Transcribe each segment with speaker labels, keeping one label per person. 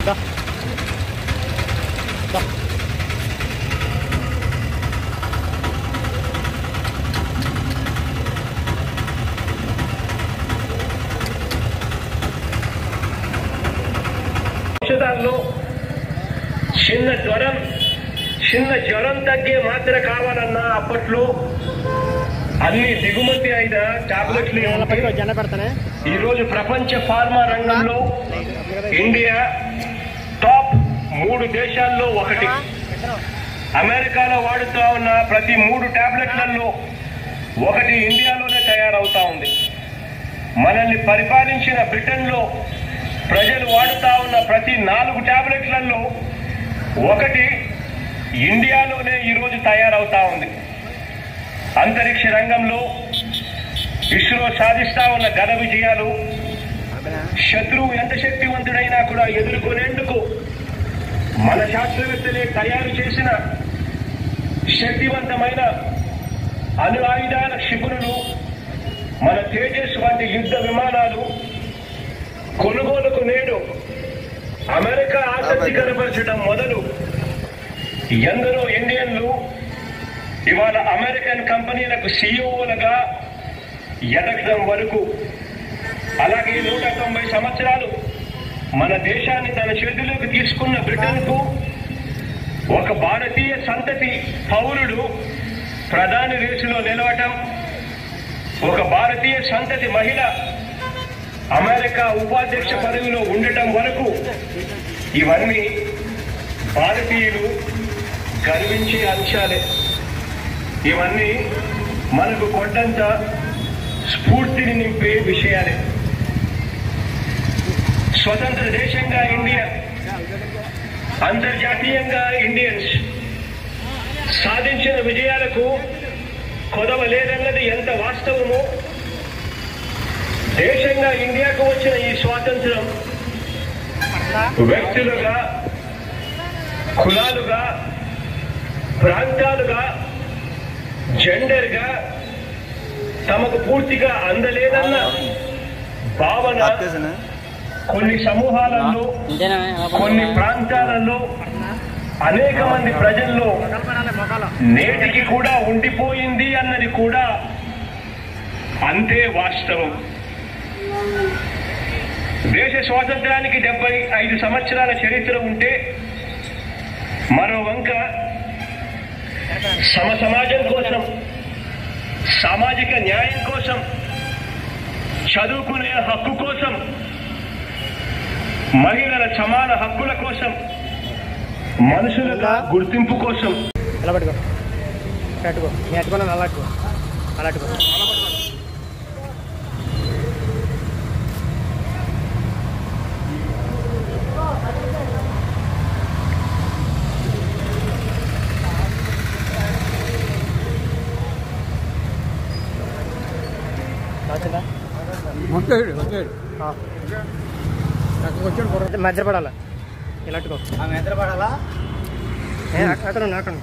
Speaker 1: ఔషధాల్లో చిన్న జ్వరం తగ్గే మాత్ర కావాలన్నా అప్పట్లో అన్ని దిగుమతి అయిన టాబ్లెట్లు ఈరోజు ప్రపంచ ఫార్మా రంగంలో ఇండియా టాప్ 3 దేశాల్లో ఒకటి. అమెరికాలో వాడుతూ ఉన్న ప్రతి 3 టాబ్లెట్లలో ఒకటి ఇండియాలోనే తయారవుతా ఉంది. మనల్ని పరిపాలించిన బ్రిటన్లో ప్రజలు వాడుతూ ఉన్న ప్రతి 4 టాబ్లెట్లలో ఒకటి ఇండియాలోనే ఈరోజు తయారవుతా ఉంది. అంతరిక్ష రంగంలో ఇస్రో సాధిస్తా ఉన్న ఘన విజయాలు శత్రువు ఎంత శక్తివంతుడైనా కూడా ఎదుర్కొనేందుకు మన శాస్త్రవేత్తలే తయారు చేసిన శక్తివంతమైన అణు ఆయుధాల క్షిపణులు, మన తేజస్ వంటి యుద్ధ విమానాలు కొనుగోలుకు నేడు అమెరికా ఆసక్తి కనపరచడం మొదలు ఎందరో ఇండియన్లు ఇవాళ అమెరికన్ కంపెనీలకు సిఇఓలుగా ఎదగడం వరకు, అలాగే 190 సంవత్సరాలు మన దేశాన్ని తన చేతిలోకి తీసుకున్న బ్రిటన్కు ఒక భారతీయ సంతతి పౌరుడు ప్రధాని రేసులో నిలవటం, ఒక భారతీయ సంతతి మహిళ అమెరికా ఉపాధ్యక్ష పదవిలో ఉండటం వరకు ఇవన్నీ భారతీయులు గర్వించే అంశాలే. ఇవన్నీ మనకు కొండంత స్ఫూర్తిని నింపే విషయాలే. స్వతంత్ర దేశంగా ఇండియా, అంతర్జాతీయంగా ఇండియన్స్ సాధించిన విజయాలకు కొదవ లేదన్నది ఎంత వాస్తవమో, దేశంగా ఇండియాకు వచ్చిన ఈ స్వాతంత్రం వ్యక్తులుగా, కులాలుగా, ప్రాంతాలుగా, జెండర్గా తమకు పూర్తిగా అందలేదన్న భావన కొన్ని సమూహాలలో, కొన్ని ప్రాంతాలలో, అనేక మంది ప్రజల్లో నేటికి కూడా ఉండిపోయింది అన్నది కూడా అంతే వాస్తవం. దేశ స్వాతంత్రానికి 75 సంవత్సరాల చరిత్ర ఉంటే, మరో వంక సమాజం కోసం, సామాజిక న్యాయం కోసం, చదువుకునే హక్కు కోసం, మహిళల సమాన హక్కుల కోసం, మనుషుల గుర్తింపు కోసం
Speaker 2: అలా పట్టుకో పెట్టుకో నేర్చుకున్నాను అలాంటి అలాంటికో మధ్య పడాలా ఇలాంటికో మధ్య పడాలా అక్కడ అక్కడ అర్థం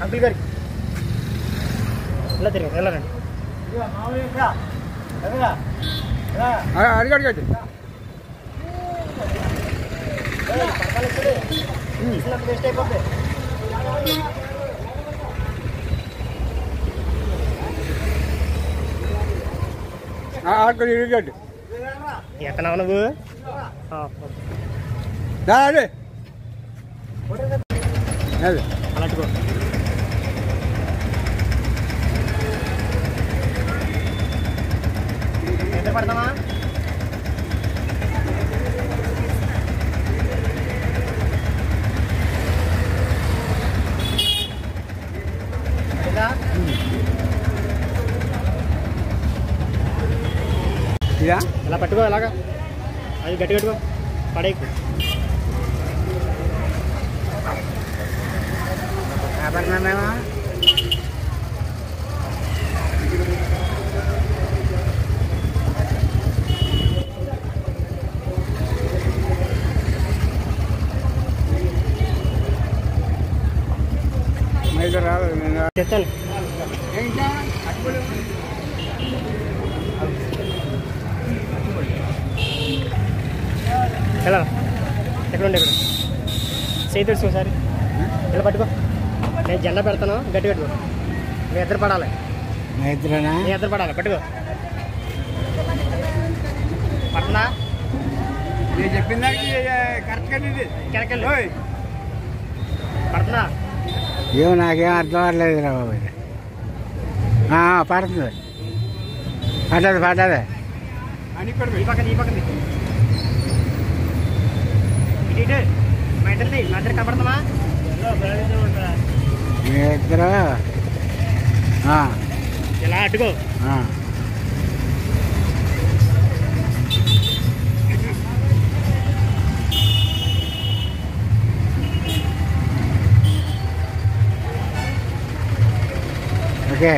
Speaker 2: అంకుల్ గారికి ఇలా తిరిగి వెళ్ళారండి అడిగండి వేస్ట్ అయిపోతుంది. ఎక్కడ నువ్వు అలాంటికో ఎంత పడతామా ఇలా పట్టుకో, ఎలాగా అది గట్టి కట్టుకో పడేకు
Speaker 3: ఐదు రాదు
Speaker 2: చెప్తాను. ఎలా ఎక్కడ ఉండే ఇక్కడ చేయి తెలుసు ఒకసారి ఇలా పట్టుకో. నేను జెండా పెడతాను, గట్టి పెట్టుకో. మీ ఇద్దరు పడాలి,
Speaker 3: ఇద్దరేనా?
Speaker 2: మీ ఇద్దరు పడాలి. పట్టుకో. పట్నా
Speaker 3: నేను చెప్పిన దానికి కరెక్ట్ ఇది
Speaker 2: కెనకెళ్ళి పడుతుందా?
Speaker 3: ఏమో నాకేం అర్థం అవ్వలేదు రా బాబు. పడుతుంది, పడ్డది
Speaker 2: ఈ పక్కన ఇటు మా ఇద్దరిది మా ఇద్దరు కనపడుతుందా?
Speaker 3: మీ ఇద్దరు
Speaker 2: ఇలా అట్టుకో.
Speaker 3: ఓకే.